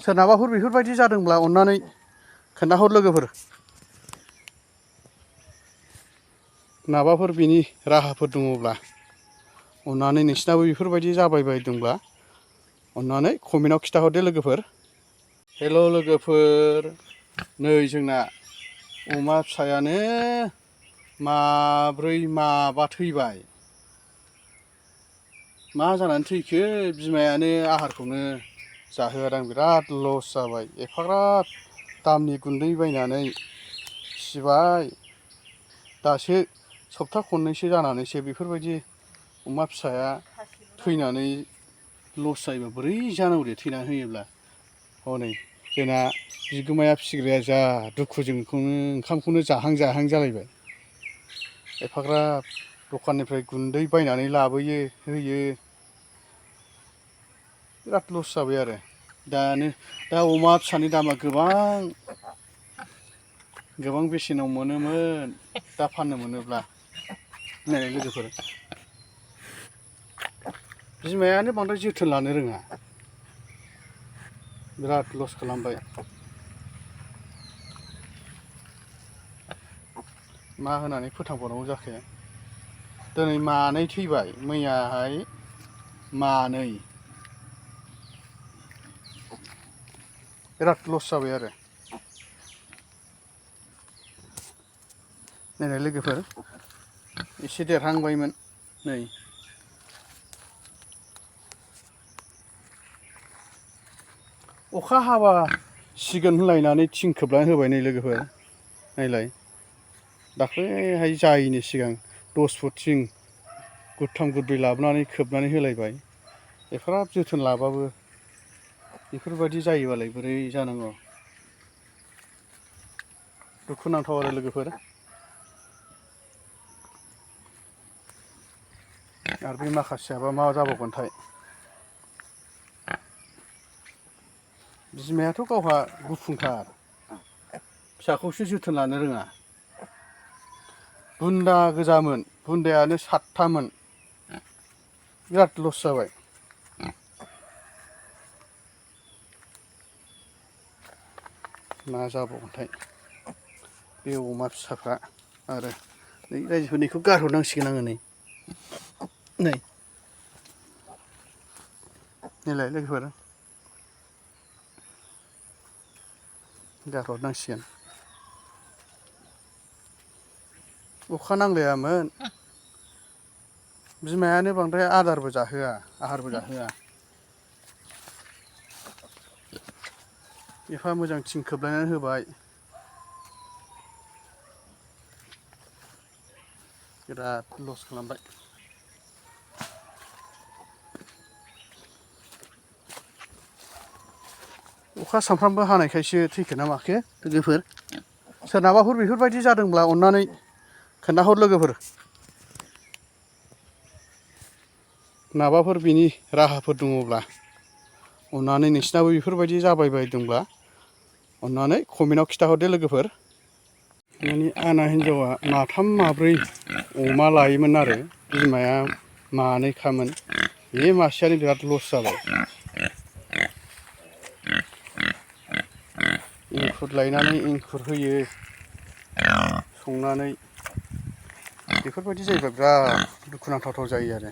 सोरनाबाफोर बेफोरबायदि जादोंब्ला अन्नानै खोन्थाहर लोगोफोर। माबाफोर बिनि राहाफोर दङब्ला अन्नानै नोंसिनाबो बेफोरबायदि जाबाय बायदोंब्ला अन्नानै कमेन्टआव खिन्थाहरदो लोगोफोर। हेल' लोगोफोर, नै जोंना अमा फिसायानो माब्रै माबा थैबाय। मा जानानै थैखो? बिमायानो आहारखौनो जाहोआदां, बिराद लस जाबाय। एफाग्राब दामनि गुन्दै बायनानै फिसिबाय, दासो सप्ता खननैसो जानानैसो बेफोरबायदि अमा फिसाया थैनानै लस जायोबा बोरै जानांगौ दे थैनानै होयोब्ला। हनै जोंना बिगोमाया फिसिग्राया जा दुखुजों ओंखामखौनो जाहां जाहां जालायबाय। एफाग्राब दखाननिफ्राय गुन्दै बायनानै लाबोयो होयो, बिराद लस जाबाय आरो। दा अमा फिसानि दामा गोबां बेसेनाव मोनोमोन, दा फाननो मोनोब्ला नायलाय लोगोफोर। बिमायानो बांद्राय जोथोन लानो रोङा, बिराद लस खालामबाय। मा होनानै फोथांबावनांगौ जाखो? दिनै मानै थैबाय, मैयाहाय मानै, बिराद लस जाबाय आरो। नायलाय लोगोफोर, एसे देरहांबायमोन नै। अखा हाबा सिगोन होनलायनानै थिं खोबनानै होबाय नै लोगोफोर, नायलाय। दाख्लैहाय जायैनि सिगां 10 फुट थिं गुरथाम गुरब्रै लाबोनानै खोबनानै होलायबाय। एफाराब जोथोन लाबाबो बेफोरबायदि जायोबालाय बोरै जानांगौ। दुखु नांथाव आरो लोगोफोर। आरो बे माखासेयाबा मा जाबावगोनथाय। बिमायाथ' गावहा गुफुंथार, फिसाखौसो जोथोन लानो रोङा। बुन्दा गोजामोन, बुन्दायानो 7थामोन, बिराद लस जाबाय। मा जाबावगोनथाय बे अमा फिसाफ्रा। आरो नै रायजोफोरनिखौ गारहरनांसिगोन आङो नै। नायलाय लोगोफोर, गारहरनांसिगोन। अखा नांलायामोन, बिमायानो बांद्राय आहारबो जाहोआ। एफा मोजां थिं खोबलायनानै होबाय, बिराद लस खालामबाय। अखा सामफ्रामबो हानायखायसो थैखो ना माखो लोगोफोर। सोरनाबाफोर बेफोरबायदि जादोंब्ला अन्नानै खोन्थाहर लोगोफोर। माबाफोर बिनि राहाफोर दङब्ला अन्नानै नोंसिनाबो बेफोरबायदि जाबाय बायदोंब्ला अन्नानै कमेन्टआव खिन्थाहरदो लोगोफोर। माने आना हिन्जावा माथाम माब्रै अमा लायोमोन आरो बिमाया मानैखामोन। बे मासेयानो बिराद लस जाबाय। एंखुर लायनानै एंखुर होयो संनानै, बेफोरबायदि जायोबा बिराद दुखुनांथाव जायो आरो।